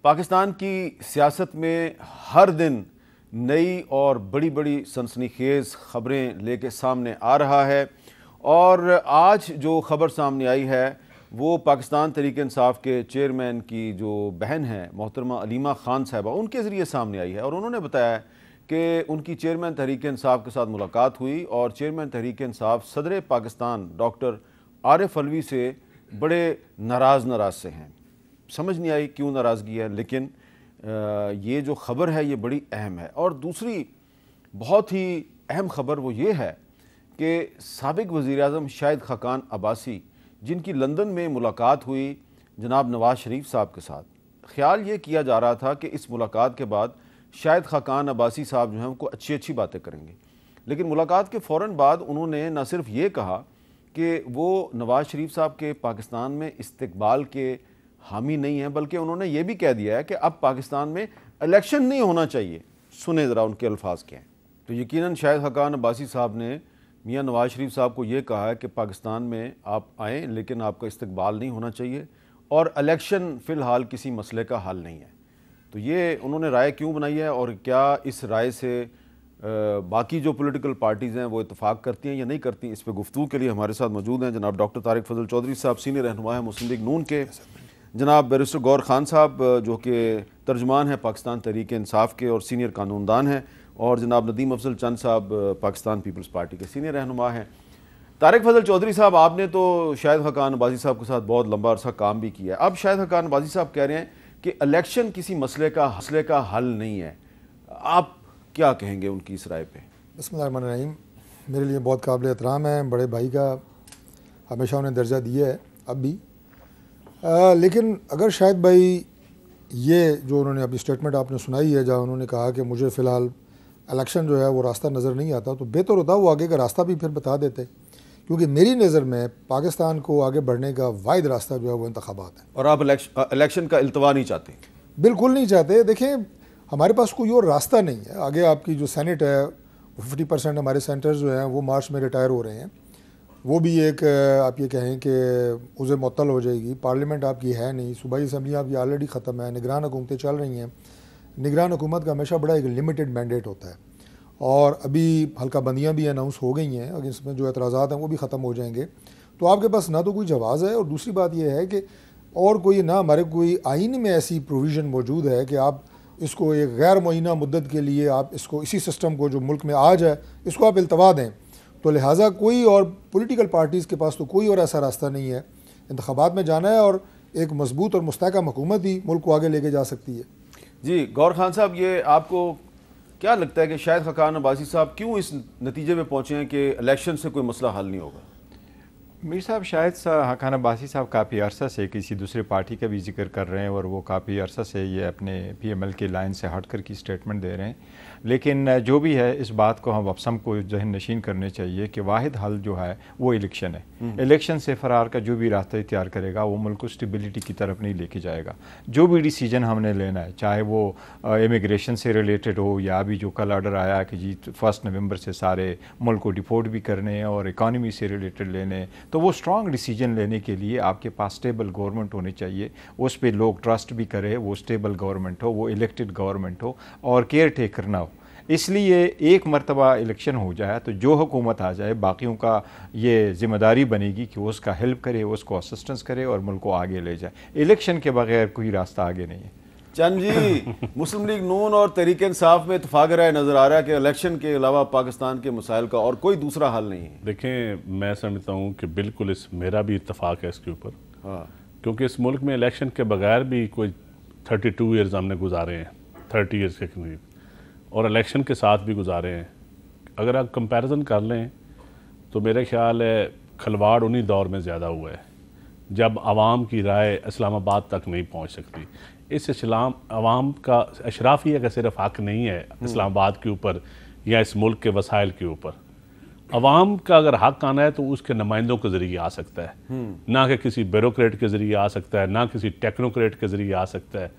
पाकिस्तान की सियासत में हर दिन नई और बड़ी बड़ी सनसनीखेज़ ख़बरें लेके सामने आ रहा है और आज जो ख़बर सामने आई है वो पाकिस्तान तहरीक इंसाफ के चेयरमैन की जो बहन है मोहतरमा अलीमा ख़ान साहिबा, उनके ज़रिए सामने आई है और उन्होंने बताया कि उनकी चेयरमैन तहरीक इंसाफ के साथ मुलाकात हुई और चेयरमैन तहरीक इंसाफ सदर पाकिस्तान डॉक्टर आरिफ अलवी से बड़े नाराज़ से हैं। समझ नहीं आई क्यों नाराज़गी है, लेकिन ये जो ख़बर है ये बड़ी अहम है। और दूसरी बहुत ही अहम ख़बर वो ये है कि साबिक़ वज़ीर-ए-आज़म शाहिद खाकान अब्बासी, जिनकी लंदन में मुलाकात हुई जनाब नवाज़ शरीफ साहब के साथ, ख़्याल ये किया जा रहा था कि इस मुलाकात के बाद शाहिद खाकान अब्बासी साहब जो हैं उनको अच्छी बातें करेंगे, लेकिन मुलाकात के फ़ौरन बाद उन्होंने न सिर्फ ये कहा कि वो नवाज़ शरीफ साहब के पाकिस्तान में इस्तकबाल के हामी नहीं है, बल्कि उन्होंने ये भी कह दिया है कि अब पाकिस्तान में इलेक्शन नहीं होना चाहिए। सुने ज़रा उनके अल्फाज क्या हैं। तो यकीनन शाहिद खाकान अब्बासी साहब ने मियाँ नवाज़ शरीफ साहब को ये कहा है कि पाकिस्तान में आप आएँ लेकिन आपका इस्तकबाल नहीं होना चाहिए और इलेक्शन फ़िलहाल किसी मसले का हल नहीं है। तो ये उन्होंने राय क्यों बनाई है और क्या इस राय से बाकी जो पॉलिटिकल पार्टीज़ हैं वो इत्तेफाक करती हैं या नहीं करती, इस पर गुफ्तगू के लिए हमारे साथ मौजूद हैं जनाब डॉक्टर तारिक फजल चौधरी साहब, सीनियर रहनुमा है मुस्लिम लीग नून के, जनाब बैरिस्टर गौर खान साहब जो कि तर्जुमान हैं पाकिस्तान तहरीक इंसाफ के और सीनियर कानूनदान हैं, और जनाब नदीम अफजल चंद साहब पाकिस्तान पीपल्स पार्टी के सीनियर रहनुमा हैं। तारिक फजल चौधरी साहब, आपने तो शाहिद खाकान अब्बासी साहब के साथ बहुत लंबा अरसा काम भी किया है। अब शाहिद खाकान अब्बासी साहब कह रहे हैं कि इलेक्शन किसी मसले का हल नहीं है, आप क्या कहेंगे उनकी इस राय पे? बिस्मिल्लाहिर्रहमानिर्रहीम। मेरे लिए बहुत काबिल एहतराम है, बड़े भाई का हमेशा उन्हें दर्जा दिया है अब भी। लेकिन अगर शाहिद भाई ये जो उन्होंने अभी स्टेटमेंट आपने सुनाई है जहाँ उन्होंने कहा कि मुझे फ़िलहाल इलेक्शन जो है वो रास्ता नज़र नहीं आता, तो बेहतर होता वो आगे का रास्ता भी फिर बता देते, क्योंकि मेरी नज़र में पाकिस्तान को आगे बढ़ने का वाहिद रास्ता जो है वो इंतखाबात है। और आप इलेक्शन का इल्तवा नहीं चाहते? बिल्कुल नहीं चाहते। देखें, हमारे पास कोई और रास्ता नहीं है। आगे आपकी जो सेनेट है 50% हमारे सेंटर्स जो हैं वो मार्च में रिटायर हो रहे हैं, वो भी एक आप ये कहें कि उसे मुअत्तल हो जाएगी। पार्लियामेंट आपकी है नहीं, सूबाई असम्बली आपकी ऑलरेडी ख़त्म है, निगरान हुकूमतें चल रही हैं। निगरान हुकूमत का हमेशा बड़ा एक लिमिटेड मैंडेट होता है और अभी हल्का बंदियाँ भी अनाउंस हो गई हैं, अगर इसमें जो एतराज़ात हैं वो भी ख़त्म हो जाएंगे। तो आपके पास ना तो कोई जवाज़ है, और दूसरी बात यह है कि और कोई ना हमारे कोई आइन में ऐसी प्रोविज़न मौजूद है कि आप इसको एक गैर मुअय्यना मुद्दत के लिए आप इसको इसी सिस्टम को जो मुल्क में आज है इसको आप इल्तवा दें। तो लिहाजा कोई और पॉलिटिकल पार्टीज़ के पास तो कोई और ऐसा रास्ता नहीं है। इंतखाबात में जाना है और एक मजबूत और मुस्तहकम हुकूमत ही मुल्क को आगे लेके जा सकती है। जी गौर खान साहब, ये आपको क्या लगता है कि शाहिद खाकान अब्बासी साहब क्यों इस नतीजे पे पहुँचे हैं कि इलेक्शन से कोई मसला हल नहीं होगा? मीर साहब, शाहिद खाकान अब्बासी साहब काफ़ी अरसा से किसी दूसरे पार्टी का भी जिक्र कर रहे हैं और वो काफ़ी अरसा से ये अपने PML के लाइन से हट कर की स्टेटमेंट दे रहे हैं। लेकिन जो भी है, इस बात को हम सब को जहन नशीन करने चाहिए कि वाहिद हल जो है वो इलेक्शन है। इलेक्शन से फ़रार का जो भी रास्ता इख्तियार करेगा वो मुल्क को स्टेबिलिटी की तरफ नहीं लेके जाएगा। जो भी डिसीजन हमने लेना है, चाहे वो इमिग्रेशन से रिलेटेड हो या अभी जो कल ऑर्डर आया कि जी 1 नवंबर से सारे मुल्क को डिपोर्ट भी करने हैं और इकानमी से रिलेटेड लेने, तो वो स्ट्रॉन्ग डिसीजन लेने के लिए आपके पास स्टेबल गवर्नमेंट होनी चाहिए, उस पर लोग ट्रस्ट भी करें, वो स्टेबल गवर्नमेंट हो, वो इलेक्टेड गवर्नमेंट हो और केयर टेकर ना हो। इसलिए एक मरतबा इलेक्शन हो जाए तो जो हुकूमत आ जाए बाकियों का ये ज़िम्मेदारी बनेगी कि वो उसका हेल्प करे, उसको असिस्टेंस करे और मुल्क को आगे ले जाए। इलेक्शन के बगैर कोई रास्ता आगे नहीं है। चंद जी, मुस्लिम लीग नून और तहरीक इंसाफ में इत्तेफाक राय नज़र आ रहा है कि इलेक्शन के अलावा पाकिस्तान के मसाइल का और कोई दूसरा हल नहीं है। देखें, मैं समझता हूँ कि बिल्कुल मेरा भी इत्तेफाक है इसके ऊपर। हाँ, क्योंकि इस मुल्क में इलेक्शन के बगैर भी कोई 32 ईयर्स हमने गुजारे हैं, 30 ईयर्स के करीब, और इलेक्शन के साथ भी गुजारे हैं। अगर आप कंपैरिजन कर लें तो मेरे ख्याल है खलवाड़ उन्हीं दौर में ज़्यादा हुआ है जब आवाम की राय इस्लामाबाद तक नहीं पहुंच सकती। इस आवाम का अशराफिया का सिर्फ हक नहीं है इस्लामाबाद के ऊपर या इस मुल्क के वसाइल के ऊपर। आवाम का अगर हक आना है तो उसके नुमाइंदों के ज़रिए आ सकता है, ना कि किसी ब्यूरोक्रेट के ज़रिए आ सकता है, ना किसी टेक्नोक्रेट के ज़रिए आ सकता है।